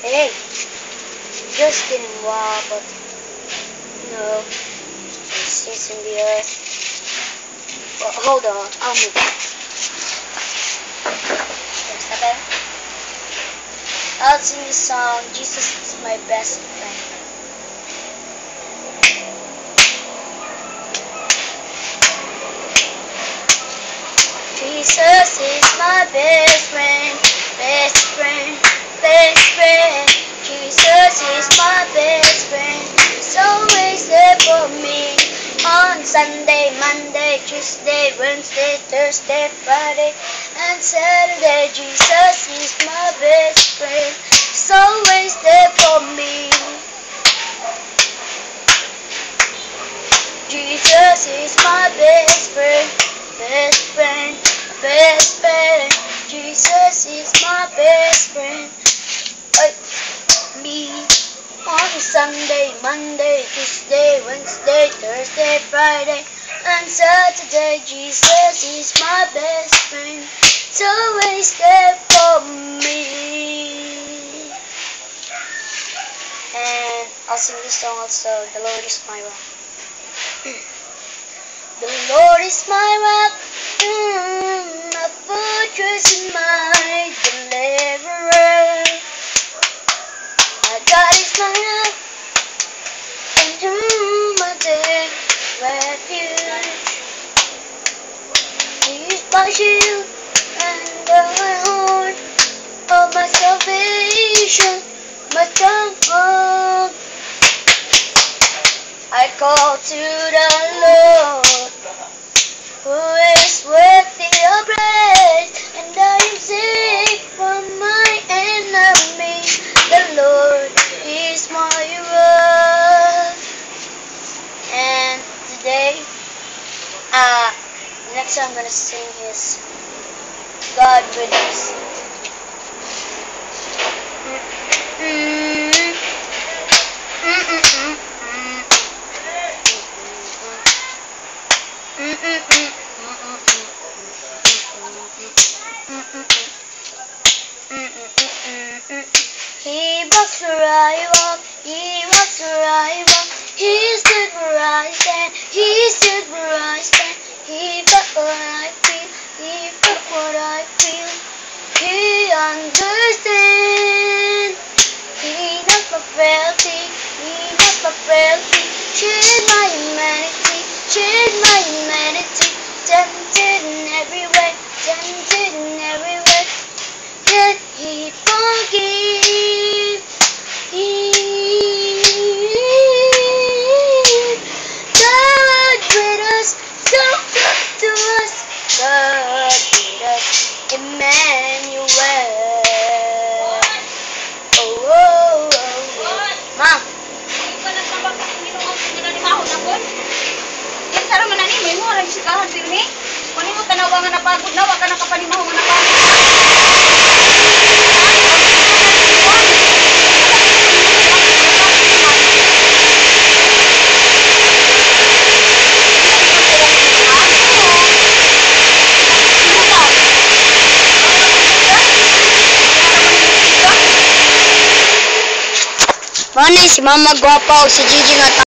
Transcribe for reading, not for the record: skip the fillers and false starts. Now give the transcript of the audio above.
Hey, just kidding, wow, but no, it's in the earth. Well, hold on, I'll move it. Is that better? I'll sing the song, Jesus is my best friend. Jesus is my best friend, best friend, best friend. Jesus is my best friend. He's always there for me. On Sunday, Monday, Tuesday, Wednesday, Thursday, Friday, and Saturday. Jesus is my best friend. He's always there for me. Jesus is my best friend, best friend, best friend. Jesus is my best friend. Me on Sunday, Monday, Tuesday, Wednesday, Thursday, Friday, and Saturday. Jesus is my best friend. It's always there for me. And I'll sing this song also. The Lord is my rock. The Lord is my rock, my fortress and my deliverer. My God is my rock, in whom I take refuge. He is my shield and the horn of my salvation, my stronghold. I call to the Lord, who is worthy of praise, and I am safe from my enemies. The Lord is my rock. And today, the next song I'm gonna sing is God with us. He walks where I walk, he walks where I walk, he stood where I stand, he stood where I stand, he felt what I feel, he felt what I feel, he understands, he knows my frailty, he knows my frailty, shared my humanity, tempted in every way, yet he forgave. God with us, so close to us. God with us, Emmanuel. Oh, oh, oh, oh. Ma'am. Sarang manani mo rin si kahon pirmi. Kung mo tanawa nga napagod na, wag ka nakapanimaw nga napagod. Mani si Mama Guapa o si Gigi nga